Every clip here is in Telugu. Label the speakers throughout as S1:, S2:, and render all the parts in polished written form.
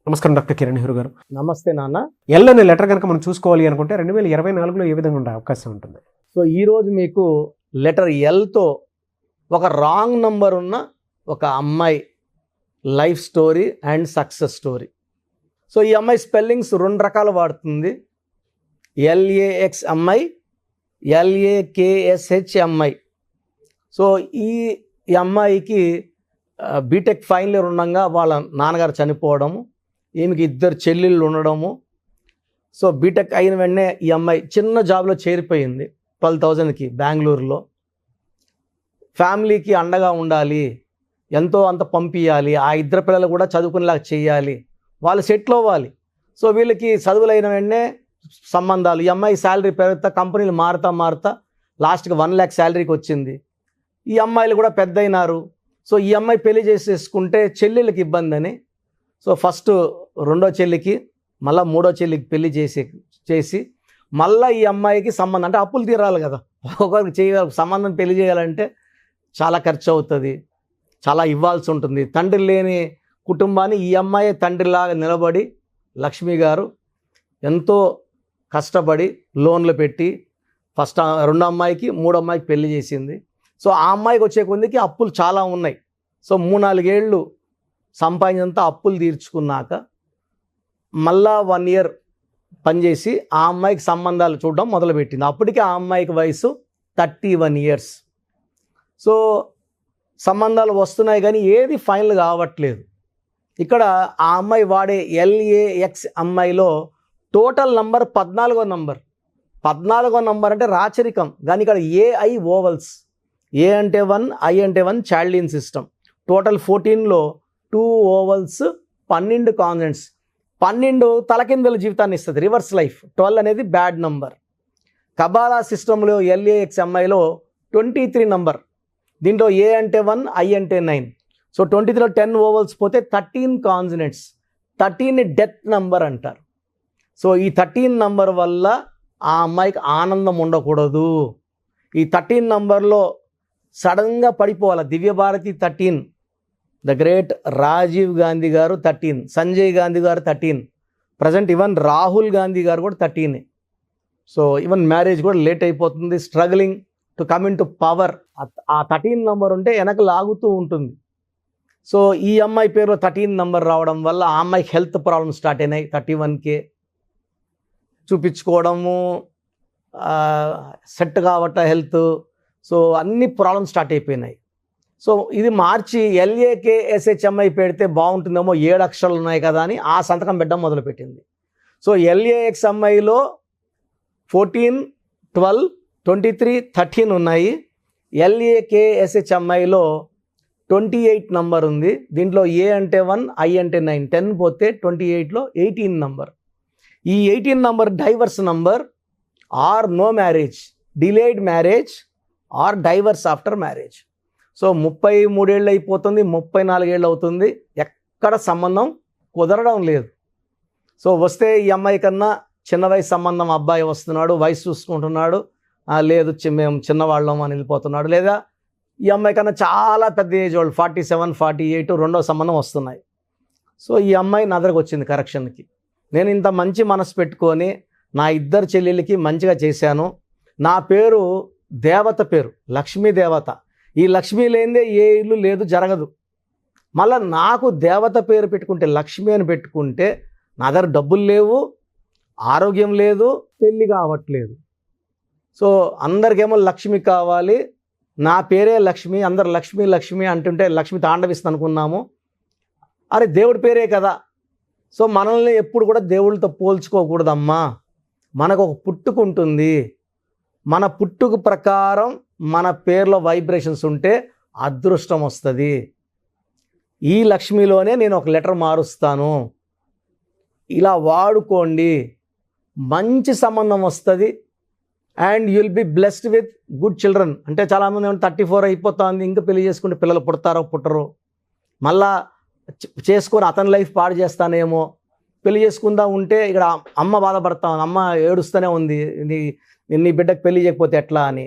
S1: నమస్కారం డాక్టర్ కిరణ్ నెహ్రూ గారు.
S2: నమస్తే నాన్న.
S1: ఎల్ అనే లెటర్ కనుక మనం చూసుకోవాలి అనుకుంటే 2024లో ఏ విధంగా ఉండే అవకాశం ఉంటుంది?
S2: సో ఈరోజు మీకు లెటర్ ఎల్తో ఒక రాంగ్ నంబర్ ఉన్న ఒక అమ్మాయి life story and success story. So ఈ అమ్మాయి స్పెల్లింగ్స్ 2 రకాలు వాడుతుంది. LAX అమ్మాయి, LAKSH అమ్మాయి. సో ఈ అమ్మాయికి బీటెక్ ఫైనల్ ఇయర్ ఉండగా వాళ్ళ నాన్నగారు చనిపోవడము, ఈమెకి 2 చెల్లెళ్ళు ఉండడము. సో బీటెక్ అయిన వెంటనే ఈ అమ్మాయి చిన్న జాబ్లో చేరిపోయింది 12,000కి బెంగళూరులో. ఫ్యామిలీకి అండగా ఉండాలి, ఎంతో అంత పంపించాలి, ఆ 2 పిల్లలు కూడా చదువుకునేలాగా చేయాలి, వాళ్ళు సెటిల్ అవ్వాలి. సో వీళ్ళకి చదువులైన వెంటనే సంబంధాలు. ఈ అమ్మాయి శాలరీ పెరుగుతా, కంపెనీలు మారుతా లాస్ట్కి 1 lakh శాలరీకి వచ్చింది. ఈ అమ్మాయిలు కూడా పెద్ద అయినారు. సో ఈ అమ్మాయి పెళ్లి చేసేసుకుంటే చెల్లెళ్ళకి ఇబ్బంది అని, సో ఫస్ట్ 2వ చెల్లికి మళ్ళీ 3వ చెల్లికి పెళ్లి చేసి మళ్ళీ ఈ అమ్మాయికి సంబంధం, అంటే అప్పులు తీరాలి కదా, ఒకరికి చేయాలి సంబంధం, పెళ్లి చేయాలంటే చాలా ఖర్చు అవుతుంది, చాలా ఇవ్వాల్సి ఉంటుంది. తండ్రి లేని కుటుంబాన్ని ఈ అమ్మాయి తండ్రిలాగా నిలబడి లక్ష్మి గారు ఎంతో కష్టపడి లోన్లు పెట్టి ఫస్ట్ 2వ అమ్మాయికి 3వ అమ్మాయికి పెళ్లి చేసింది. సో ఆ అమ్మాయికి వచ్చే కొద్దికి అప్పులు చాలా ఉన్నాయి. సో 3-4 ఏళ్ళు సంపాదించినంత అప్పులు తీర్చుకున్నాక మళ్ళా 1 year పనిచేసి ఆ అమ్మాయికి సంబంధాలు చూడడం మొదలుపెట్టింది. అప్పటికే ఆ అమ్మాయికి వయసు 31 years. సో సంబంధాలు వస్తున్నాయి కానీ ఏది ఫైనల్ కావట్లేదు. ఇక్కడ ఆ అమ్మాయి వాడే LAX అమ్మాయిలో టోటల్ నంబర్ 14వ నంబర్. 14వ నంబర్ అంటే రాచరికం, కానీ ఇక్కడ AI ఓవల్స్. A అంటే 1, I అంటే 1, చాల్డిన్ సిస్టమ్. టోటల్ 14లో 2 ఓవల్స్, 12 కాన్సనెంట్స్. 12 తలకిందుల జీవితాన్ని ఇస్తుంది, రివర్స్ లైఫ్. 12 అనేది బ్యాడ్ నంబర్. కబాలా సిస్టంలో LAX అమ్మాయిలో 23 నంబర్. దీంట్లో A అంటే 1, I అంటే 9. సో 23లో 10 ఓవల్స్ పోతే 13 కాన్సనెంట్స్. 13 డెత్ నంబర్ అంటారు. సో ఈ 13 నంబర్ వల్ల ఆ అమ్మాయికి ఆనందం ఉండకూడదు. ఈ 13 నంబర్లో సడన్గా పడిపోవాలి. దివ్యభారతి 13, ద గ్రేట్ రాజీవ్ గాంధీ గారు 13, సంజయ్ గాంధీ గారు 13, ప్రజెంట్ ఈవెన్ రాహుల్ గాంధీ గారు కూడా 13. సో ఈవెన్ మ్యారేజ్ కూడా లేట్ అయిపోతుంది, struggling to come in to power. ఆ 13 నంబర్ ఉంటే వెనక లాగుతూ ఉంటుంది. సో ఈ అమ్మాయి పేరులో 13 నంబర్ రావడం వల్ల ఆ అమ్మాయికి హెల్త్ ప్రాబ్లమ్స్ స్టార్ట్ అయినాయి. 31K చూపించుకోవడము, సెట్ కావట హెల్త్, సో అన్ని ప్రాబ్లమ్స్ స్టార్ట్ అయిపోయినాయి. సో ఇది మార్చి LAKSH అమ్మాయి పెడితే బాగుంటుందేమో, 7 అక్షరాలు ఉన్నాయి కదా అని ఆ సంతకం పెట్టడం మొదలుపెట్టింది. సో LAX అమ్మాయిలో 14, 12, 23, 13 ఉన్నాయి. LAKSH అమ్మాయిలో 28 నంబర్ ఉంది. దీంట్లో A అంటే 1, I అంటే 9, 10 పోతే 28లో 18 నంబర్. ఈ 18 number divorce number, or no marriage, delayed marriage or divorce after marriage. So 33 ఏళ్ళు అయిపోతుంది, 34 ఏళ్ళు అవుతుంది, ఎక్కడ సంబంధం కుదరడం లేదు. సో వస్తే ఈ అమ్మాయి కన్నా చిన్న వయసు సంబంధం అబ్బాయి వస్తున్నాడు, వయసు చూసుకుంటున్నాడు, లేదు మేము చిన్నవాళ్ళం అని వెళ్ళిపోతున్నాడు. లేదా ఈ అమ్మాయి కన్నా చాలా పెద్ద ఏజ్ వాళ్ళు 47, 48 రెండో సంబంధం వస్తున్నాయి. సో ఈ అమ్మాయి నా దగ్గరకు వచ్చింది కరెక్షన్కి. నేను ఇంత మంచి మనసు పెట్టుకొని నా 2 చెల్లెళ్ళకి మంచిగా చేశాను. నా పేరు దేవత పేరు, లక్ష్మీ దేవత. ఈ లక్ష్మీ లేనిదే ఏ ఇల్లు లేదు, జరగదు. మళ్ళీ నాకు దేవత పేరు పెట్టుకుంటే, లక్ష్మి అని పెట్టుకుంటే, నా దగ్గర డబ్బులు లేవు, ఆరోగ్యం లేదు, పెళ్ళి కావట్లేదు. సో అందరికేమో లక్ష్మి కావాలి, నా పేరే లక్ష్మి, అందరు లక్ష్మి లక్ష్మి అంటుంటే లక్ష్మి తాండవిస్తుంది అనుకున్నాము. అరే దేవుడి పేరే కదా. సో మనల్ని ఎప్పుడు కూడా దేవుళ్ళతో పోల్చుకోకూడదమ్మా. మనకు ఒక పుట్టుక ఉంటుంది, మన పుట్టుక ప్రకారం మన పేర్లో వైబ్రేషన్స్ ఉంటే అదృష్టం వస్తుంది. ఈ లక్ష్మిలోనే నేను ఒక లెటర్ మారుస్తాను, ఇలా వాడుకోండి, మంచి సంబంధం వస్తుంది. And you will be blessed with good children. అంటే చాలామంది ఏమన్నా 34 అయిపోతుంది, ఇంకా పెళ్లి చేసుకుంటే పిల్లలు పుడతారో పుట్టరో, మళ్ళా చేసుకొని అతని లైఫ్ పాడు చేస్తానేమో, పెళ్లి చేసుకుందా ఉంటే ఇక్కడ అమ్మ బాధపడతాం, అమ్మ ఏడుస్తూనే ఉంది, నీ బిడ్డకు పెళ్లి చేయకపోతే ఎట్లా అని.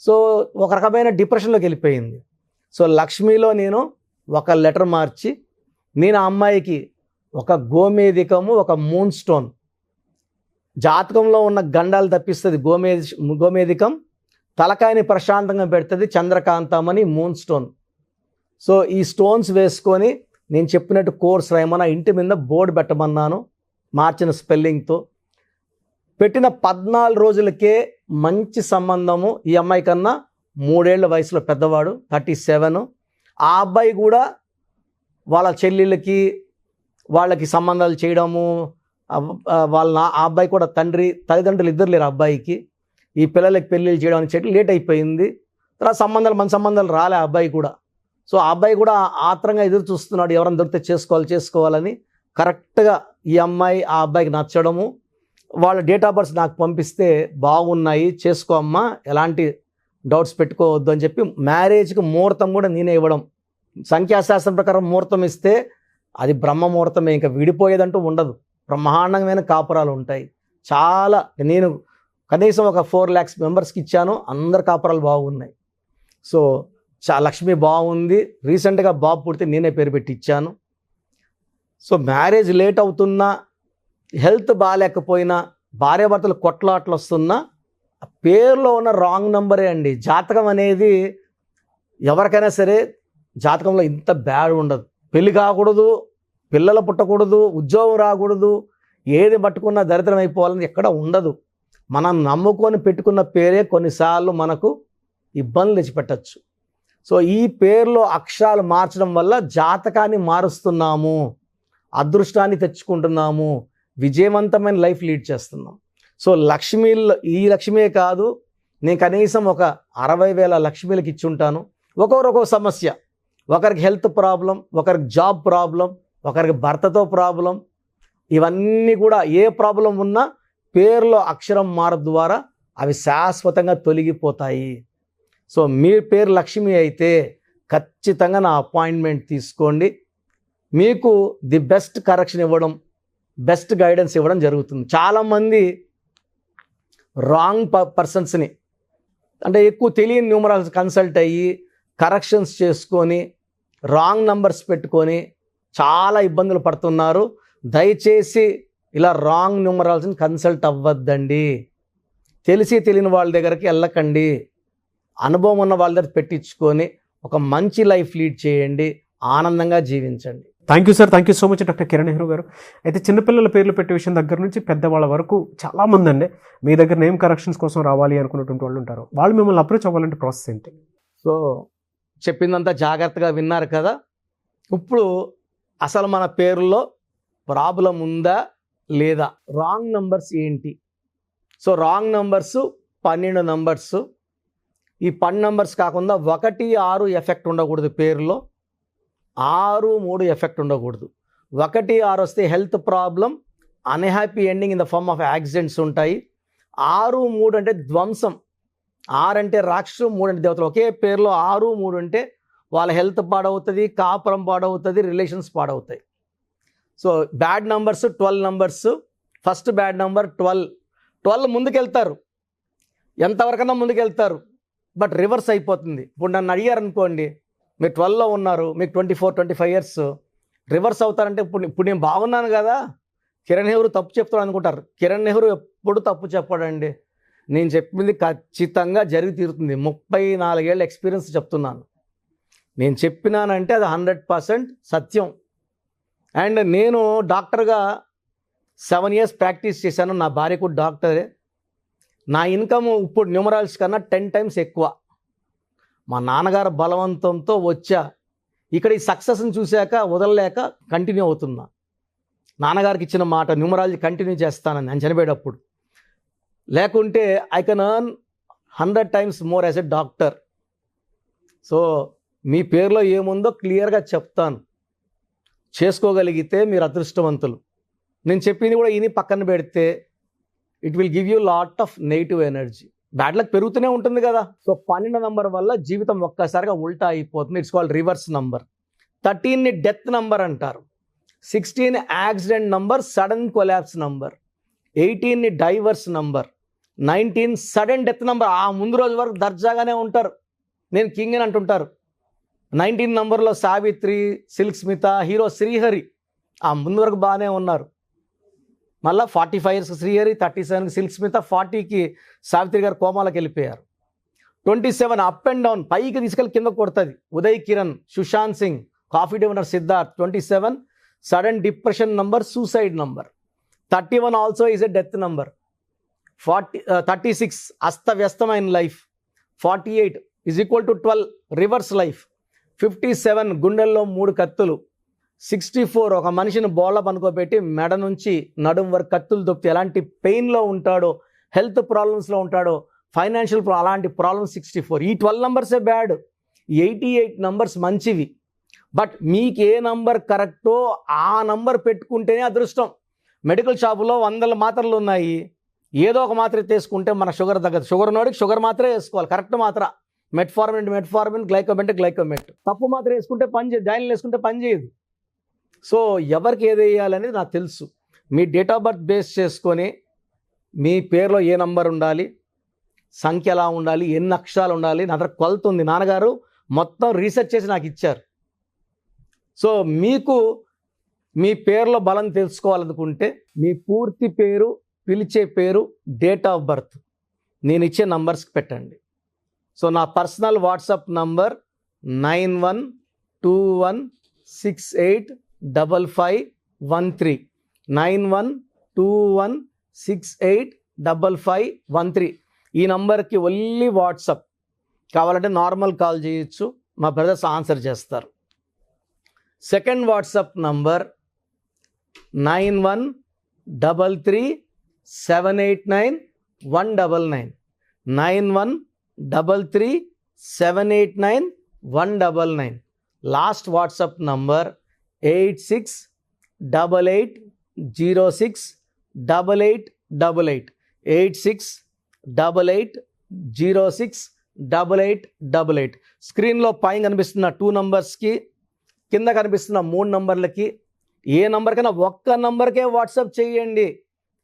S2: సో ఒక రకమైన డిప్రెషన్లోకి వెళ్ళిపోయింది. సో లక్ష్మిలో నేను ఒక లెటర్ మార్చి, నేను ఆ అమ్మాయికి ఒక గోమేధికము, ఒక మూన్ స్టోన్. జాతకంలో ఉన్న గండాలు తప్పిస్తుంది గోమేధికం, తలకాయని ప్రశాంతంగా పెడుతుంది చంద్రకాంతమని మూన్ స్టోన్. సో ఈ స్టోన్స్ వేసుకొని నేను చెప్పినట్టు కోర్స్ రాయమన్నా, ఇంటి మీద బోర్డు పెట్టమన్నాను మార్చిన స్పెల్లింగ్తో. పెట్టిన 14 రోజులకే మంచి సంబంధము. ఈ అమ్మాయి కన్నా 3 ఏళ్ల వయసులో పెద్దవాడు, 37. ఆ అబ్బాయి కూడా వాళ్ళ చెల్లెళ్ళకి వాళ్ళకి సంబంధాలు చేయడము, ఆ అబ్బాయి కూడా తల్లిదండ్రులు ఇద్దరు లేరు అబ్బాయికి. ఈ పిల్లలకి పెళ్ళిళ్ళు చేయడానికి చెట్టు లేట్ అయిపోయింది. తర్వాత మంచి సంబంధాలు రాలే ఆ అబ్బాయి కూడా. సో ఆ అబ్బాయి కూడా ఆత్రంగా ఎదురు చూస్తున్నాడు, ఎవరైనా దొరికితే చేసుకోవాలని. కరెక్ట్గా ఈ అమ్మాయి ఆ అబ్బాయికి నచ్చడము, వాళ్ళ డేట్ ఆఫ్ బర్త్ నాకు పంపిస్తే బాగున్నాయి, చేసుకో అమ్మా, ఎలాంటి డౌట్స్ పెట్టుకోవద్దు అని చెప్పి మ్యారేజ్కి ముహూర్తం కూడా నేనే ఇవ్వడం. సంఖ్యాశాస్త్రం ప్రకారం ముహూర్తం ఇస్తే అది బ్రహ్మ ముహూర్తమే, ఇంకా విడిపోయేదంటూ ఉండదు. బ్రహ్మాండమైన కాపురాలు ఉంటాయి. చాలా, నేను కనీసం ఒక 4 lakhs మెంబర్స్కి ఇచ్చాను, అందరు కాపురాలు బాగున్నాయి. సో లక్ష్మి బాగుంది. రీసెంట్గా బాబు పుడితే నేనే పేరు పెట్టి ఇచ్చాను. సో మ్యారేజ్ లేట్ అవుతున్నా, హెల్త్ బాగాలేకపోయినా, భార్యాభర్తలు కొట్లాట్లు వస్తున్నా, పేరులో ఉన్న రాంగ్ నెంబరే అండి. జాతకం అనేది ఎవరికైనా సరే జాతకంలో ఇంత బ్యాడ్ ఉండదు. పెళ్ళి కాకూడదు, పిల్లలు పుట్టకూడదు, ఉద్యోగం రాకూడదు, ఏది పట్టుకున్నా దరిద్రం అయిపోవాలని ఎక్కడ ఉండదు. మనం నమ్ముకొని పెట్టుకున్న పేరే కొన్నిసార్లు మనకు ఇబ్బందులు తెచ్చిపెట్టచ్చు. సో ఈ పేరులో అక్షరాలు మార్చడం వల్ల జాతకాన్ని మారుస్తున్నాము, అదృష్టాన్ని తెచ్చుకుంటున్నాము, విజయవంతమైన లైఫ్ లీడ్ చేస్తున్నాం. సో ఈ లక్ష్మియే కాదు, నేను కనీసం ఒక 60,000 లక్ష్మీలకు ఇచ్చుంటాను. ఒక్కొక్క సమస్య, ఒకరికి హెల్త్ ప్రాబ్లం, ఒకరికి జాబ్ ప్రాబ్లం, ఒకరికి భర్తతో ప్రాబ్లం. ఇవన్నీ కూడా ఏ ప్రాబ్లం ఉన్నా పేరులో అక్షరం మారడం ద్వారా అవి శాశ్వతంగా తొలగిపోతాయి. సో మీ పేరు లక్ష్మి అయితే ఖచ్చితంగా నా అపాయింట్మెంట్ తీసుకోండి. మీకు ది బెస్ట్ కరెక్షన్ ఇవ్వడం, బెస్ట్ గైడెన్స్ ఇవ్వడం జరుగుతుంది. చాలామంది రాంగ్ పర్సన్స్ని, అంటే ఎక్కువ తెలియని న్యూమరాల్స్ కన్సల్ట్ అయ్యి కరెక్షన్స్ చేసుకొని రాంగ్ నంబర్స్ పెట్టుకొని చాలా ఇబ్బందులు పడుతున్నారు. దయచేసి ఇలా రాంగ్ న్యూమరాల్స్ని కన్సల్ట్ అవ్వద్దండి. తెలియని వాళ్ళ దగ్గరికి వెళ్ళకండి. అనుభవం ఉన్న వాళ్ళ దగ్గర పెట్టించుకొని ఒక మంచి లైఫ్ లీడ్ చేయండి, ఆనందంగా జీవించండి.
S1: Thank you sir, thank you so much doctor Kiran Nehru గారు. అయితే చిన్నపిల్లల పేర్లు పెట్టే విషయం దగ్గర నుంచి పెద్దవాళ్ళ వరకు చాలామంది అండి మీ దగ్గర నేమ్ కరెక్షన్స్ కోసం రావాలి అనుకున్నటువంటి వాళ్ళు ఉంటారు. వాళ్ళు మిమ్మల్ని అప్రోచ్ అవ్వాలంటే ప్రాసెస్ ఏంటి?
S2: సో చెప్పిందంతా జాగ్రత్తగా విన్నారు కదా. ఇప్పుడు అసలు మన పేరులో ప్రాబ్లం ఉందా లేదా, రాంగ్ నంబర్స్ ఏంటి? So wrong numbers 12 numbers. ఈ 10 నంబర్స్ కాకుండా 1, 6 ఎఫెక్ట్ ఉండకూడదు పేరులో, 6, 3 ఎఫెక్ట్ ఉండకూడదు. 1, 6 వస్తే health problem, unhappy ending in the form of accidents ఉంటాయి. 6, 3 అంటే ధ్వంసం. 6 అంటే రాక్షసు, 3 అంటే దేవతలు. ఒకే పేరులో 6, 3 అంటే వాళ్ళ హెల్త్ పాడవుతుంది, కాపురం పాడవుతుంది, రిలేషన్స్ పాడవుతాయి. So bad numbers 12 numbers. First bad number 12 ముందుకెళ్తారు, ఎంతవరకన్నా ముందుకెళ్తారు, బట్ రివర్స్ అయిపోతుంది. ఇప్పుడు నన్ను అడిగారు అనుకోండి, మీరు 12లో ఉన్నారు, మీకు 24, 25 ఇయర్స్, రివర్స్ అవుతారంటే ఇప్పుడు నేను బాగున్నాను కదా, కిరణ్ నెహ్రూ తప్పు చెప్తాడు అనుకుంటారు. కిరణ్ నెహ్రూ ఎప్పుడు తప్పు చెప్పాడండి. నేను చెప్పింది ఖచ్చితంగా జరిగి తీరుతుంది. 34 ఏళ్ళ ఎక్స్పీరియన్స్ చెప్తున్నాను. నేను చెప్పినానంటే అది 100% సత్యం. అండ్ నేను డాక్టర్గా 7 years ప్రాక్టీస్ చేశాను. నా భార్య కూడా డాక్టరే. నా ఇన్కమ్ ఇప్పుడు న్యూమరాల్స్ కన్నా 10 times ఎక్కువ. మా నాన్నగారు బలవంతంతో వచ్చా. ఇక్కడ ఈ సక్సెస్ని చూశాక వదలలేక కంటిన్యూ అవుతున్నా. నాన్నగారికి ఇచ్చిన మాట న్యూమరాలజీ కంటిన్యూ చేస్తానని నేను చనిపోయేటప్పుడు. లేకుంటే I can earn 100 times more as a doctor. So మీ పేరులో ఏముందో క్లియర్గా చెప్తాను. చేసుకోగలిగితే మీరు అదృష్టవంతులు. నేను చెప్పింది కూడా ఇని పక్కన పెడితే it will give you lot of negative energy. Bad luck పెరుగుతూనే ఉంటుంది కదా. సో 12 నంబర్ వల్ల జీవితం ఒక్కసారిగా ఉల్టా అయిపోతుంది. It's called reverse number. 13ని డెత్ నంబర్ అంటారు. 16 accident number, sudden collapse number. 18ని divorce number. 19 sudden death number. ఆ ముందు రోజు వరకు దర్జాగానే ఉంటారు, నేను కింగ్ అని అంటుంటారు. 19 నంబర్లో సావిత్రి, సిల్క్ స్మిత, హీరో శ్రీహరి ఆ ముందు వరకు బాగానే ఉన్నారు. మళ్ళీ 45 ఇయర్స్ శ్రీహరి, 37కి సిల్క్ స్మిత, 40కి సావిత్రి గారు కోమాలకు వెళ్ళిపోయారు. 27 అప్ అండ్ డౌన్, పైకి తీసుకెళ్ళి కింద కొడుతుంది. Uday Kiran, Sushant Singh, coffee day owner Siddharth. 27 sudden depression number, suicide number. 31 also is a death number. 36 అస్తవ్యస్తమైన life. 48 is equal to 12 reverse life. 57 గుండెల్లో 3 కత్తులు. 64 ఒక మనిషిని బోళ్ళ పనుకోబెట్టి మెడ నుంచి నడుం వరకు కత్తులు దొప్పితే ఎలాంటి పెయిన్లో ఉంటాడో, హెల్త్ ప్రాబ్లమ్స్లో ఉంటాడో, ఫైనాన్షియల్ అలాంటి ప్రాబ్లమ్స్ 64. ఈ 12 నంబర్సే బ్యాడ్. 88 నంబర్స్ మంచివి. బట్ మీకు ఏ నంబర్ కరెక్టో ఆ నంబర్ పెట్టుకుంటేనే అదృష్టం. మెడికల్ షాపులో 100 మాత్రలు ఉన్నాయి, ఏదో ఒక మాత్ర తీసుకుంటే మన షుగర్ తగ్గదు. షుగర్ ఉన్నోడికి షుగర్ మాత్రమే వేసుకోవాలి, కరెక్ట్ మాత్ర. మెట్ఫార్మిన్, గ్లైకోమెట్. తప్పు మాత్రం వేసుకుంటే పని చేయదు, డైన్లు వేసుకుంటే పని చేయదు. సో ఎవరికి ఏది వేయాలనేది నాకు తెలుసు. మీ డేట్ ఆఫ్ బర్త్ బేస్ చేసుకొని మీ పేరులో ఏ నంబర్ ఉండాలి, సంఖ్య ఎలా ఉండాలి, ఎన్ని అక్షరాలు ఉండాలి, నా దగ్గర కొలత ఉంది. నాన్నగారు మొత్తం రీసెర్చ్ చేసి నాకు ఇచ్చారు. సో మీకు మీ పేరులో బలం తెలుసుకోవాలనుకుంటే మీ పూర్తి పేరు, పిలిచే పేరు, డేట్ ఆఫ్ బర్త్ నేను ఇచ్చే నంబర్స్కి పెట్టండి. సో నా పర్సనల్ వాట్సాప్ నంబర్ 9121685513 9121685513. ఈ నంబర్కి ఓన్లీ వాట్సాప్. కావాలంటే నార్మల్ కాల్ చేయొచ్చు, మా బ్రదర్స్ ఆన్సర్ చేస్తారు. Second WhatsApp number 9133789199 9133789199. Last WhatsApp number 8688068888 8688068888. స్క్రీన్లో పైన కనిపిస్తున్న 2 నంబర్స్కి, కింద కనిపిస్తున్న 3 నంబర్లకి, ఏ నంబర్కైనా ఒక్క నంబర్కే వాట్సాప్ చేయండి.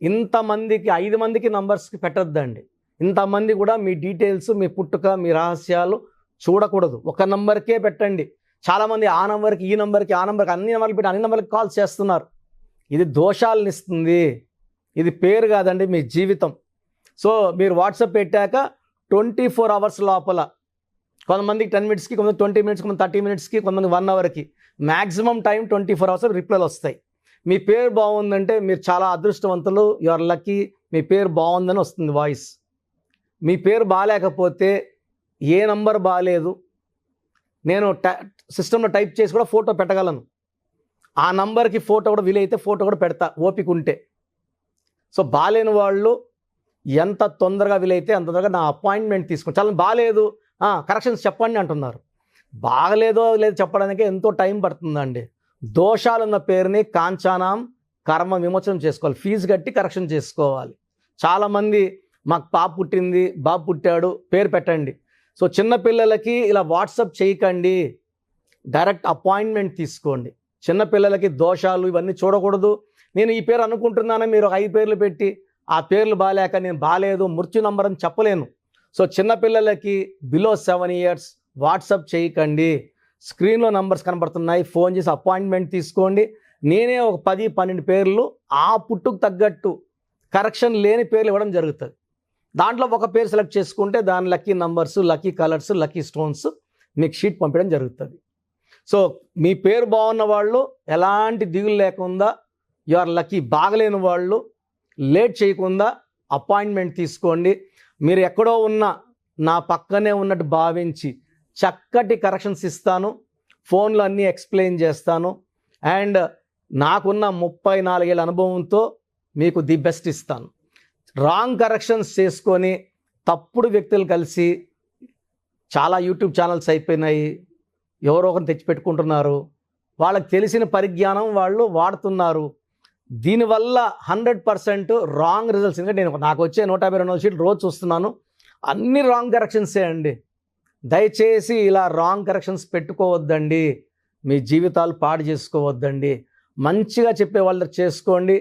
S2: ఇంతమందికి 5 మందికి నంబర్స్కి పెట్టద్దండి. ఇంతమంది కూడా మీ డీటెయిల్స్, మీ పుట్టుక, మీ రహస్యాలు చూడకూడదు. ఒక నంబర్కే పెట్టండి. చాలామంది ఆ నంబర్కి, ఈ నంబర్కి, ఆ నంబర్కి, అన్ని నంబర్లు పెట్టి అన్ని నంబర్కి కాల్స్ చేస్తున్నారు. ఇది దోషాలను ఇస్తుంది. ఇది పేరు కాదండి, మీ జీవితం. సో మీరు వాట్సాప్ పెట్టాక 24 అవర్స్ లోపల, కొంతమందికి 10 మినిట్స్కి, కొంతమంది 20 మినిట్స్కి, కొంతమంది 30 మినిట్స్కి, కొంతమంది 1 అవర్కి, మ్యాక్సిమం టైం 24 అవర్స్ రిప్లైలు వస్తాయి. మీ పేరు బాగుందంటే మీరు చాలా అదృష్టవంతులు, యు ఆర్ లక్కీ. మీ పేరు బాగుందని వస్తుంది వాయిస్. మీ పేరు బాగాలేకపోతే, ఏ నంబర్ బాగాలేదు, నేను సిస్టంలో టైప్ చేసి కూడా ఫోటో పెట్టగలను. ఆ నంబర్కి ఫోటో కూడా వీలైతే ఫోటో కూడా పెడతా, ఓపిక ఉంటే. సో బాగాలేని వాళ్ళు ఎంత తొందరగా వీలైతే అంత తొందరగా నా అపాయింట్మెంట్ తీసుకుని, చాలా బాగాలేదు కరెక్షన్స్ చెప్పండి అంటున్నారు. బాగలేదో లేదు చెప్పడానికే ఎంతో టైం పడుతుందండి. దోషాలున్న పేరుని కాంచానాం కర్మ విమోచనం చేసుకోవాలి, ఫీజు కట్టి కరెక్షన్ చేసుకోవాలి. చాలామంది మాకు పాప పుట్టింది, బాబు పుట్టాడు, పేరు పెట్టండి. సో చిన్నపిల్లలకి ఇలా వాట్సాప్ చేయకండి, డైరెక్ట్ అపాయింట్మెంట్ తీసుకోండి. చిన్నపిల్లలకి దోషాలు ఇవన్నీ చూడకూడదు. నేను ఈ పేరు అనుకుంటున్నాను, మీరు 5 పేర్లు పెట్టి ఆ పేర్లు బాగాలేక నేను బాగాలేదు, మృత్యు నంబర్ అని చెప్పలేను. సో చిన్నపిల్లలకి బిలో 7 ఇయర్స్ వాట్సాప్ చేయకండి. స్క్రీన్లో నంబర్స్ కనబడుతున్నాయి, ఫోన్ చేసి అపాయింట్మెంట్ తీసుకోండి. నేనే ఒక 10-12 పేర్లు ఆ పుట్టుకు తగ్గట్టు కరెక్షన్ లేని పేర్లు ఇవ్వడం జరుగుతుంది. దాంట్లో ఒక పేరు సెలెక్ట్ చేసుకుంటే దాని lucky numbers, lucky colours, lucky stones మీకు షీట్ పంపించడం జరుగుతుంది. సో మీ పేరు బాగున్న వాళ్ళు ఎలాంటి దిగులు లేకుండా యు ఆర్ లక్కీ. బాగలేని వాళ్ళు లేట్ చేయకుండా అపాయింట్మెంట్ తీసుకోండి. మీరు ఎక్కడో ఉన్న నా పక్కనే ఉన్నట్టు భావించి చక్కటి కరెక్షన్స్ ఇస్తాను, ఫోన్లో అన్నీ ఎక్స్ప్లెయిన్ చేస్తాను. అండ్ నాకున్న 34 ఏళ్ళ అనుభవంతో మీకు ది బెస్ట్ ఇస్తాను. రాంగ్ కరెక్షన్స్ చేసుకొని తప్పుడు వ్యక్తులు కలిసి చాలా యూట్యూబ్ ఛానల్స్ అయిపోయినాయి, ఎవరో ఒకరిని తెచ్చిపెట్టుకుంటున్నారు, వాళ్ళకి తెలిసిన పరిజ్ఞానం వాళ్ళు వాడుతున్నారు. దీనివల్ల 100% రాంగ్ రిజల్ట్స్. ఎందుకంటే నేను నాకు వచ్చే 152 షీట్లు రోజు చూస్తున్నాను, అన్ని రాంగ్ కరెక్షన్సే అండి. దయచేసి ఇలా రాంగ్ కరెక్షన్స్ పెట్టుకోవద్దండి, మీ జీవితాలు పాడు చేసుకోవద్దండి. మంచిగా చెప్పే వాళ్ళు చేసుకోండి,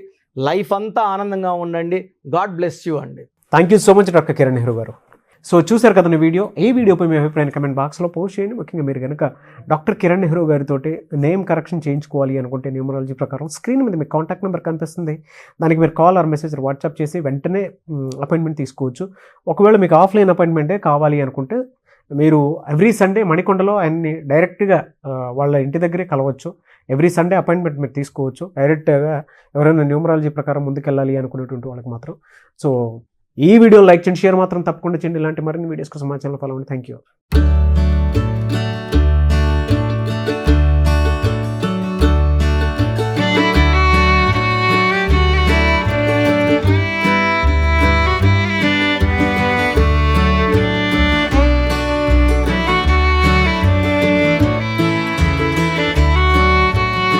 S2: లైఫ్ అంతా ఆనందంగా ఉండండి. గాడ్ బ్లెస్ యూ అండి.
S1: Thank you so much doctor Kiran Nehru గారు. సో చూశారు కదండి వీడియో. ఈ వీడియోపై మీ అభిప్రాయాన్ని కమెంట్ బాక్స్లో పోస్ట్ చేయండి. ముఖ్యంగా మీరు కనుక డాక్టర్ కిరణ్ నెహ్రూ గారితో నేమ్ కరెక్షన్ చేయించుకోవాలి అనుకుంటే న్యూమరాలజీ ప్రకారం స్క్రీన్ మీద మీకు కాంటాక్ట్ నెంబర్ కనిపిస్తుంది. దానికి మీరు కాల్ ఆర్ మెసేజ్ వాట్సాప్ చేసి వెంటనే అపాయింట్మెంట్ తీసుకోవచ్చు. ఒకవేళ మీకు ఆఫ్లైన్ అపాయింట్మెంటే కావాలి అనుకుంటే మీరు ఎవ్రీ సండే మణికొండలో ఆయన్ని డైరెక్ట్గా వాళ్ళ ఇంటి దగ్గరే కలవచ్చు. ఎవ్రీ సండే అపాయింట్మెంట్ మీరు తీసుకోవచ్చు. డైరెక్ట్గా ఎవరైనా న్యూమరాలజీ ప్రకారం ముందుకెళ్ళాలి అనుకునేటువంటి వాళ్ళకి మాత్రం. సో ఈ వీడియో లైక్ చేయండి, షేర్ మాత్రం తప్పకుండా చేయండి. ఇలాంటి మరిన్ని వీడియోస్ కోసం మా ఛానల్ ఫాలో అవ్వండి. Thank you.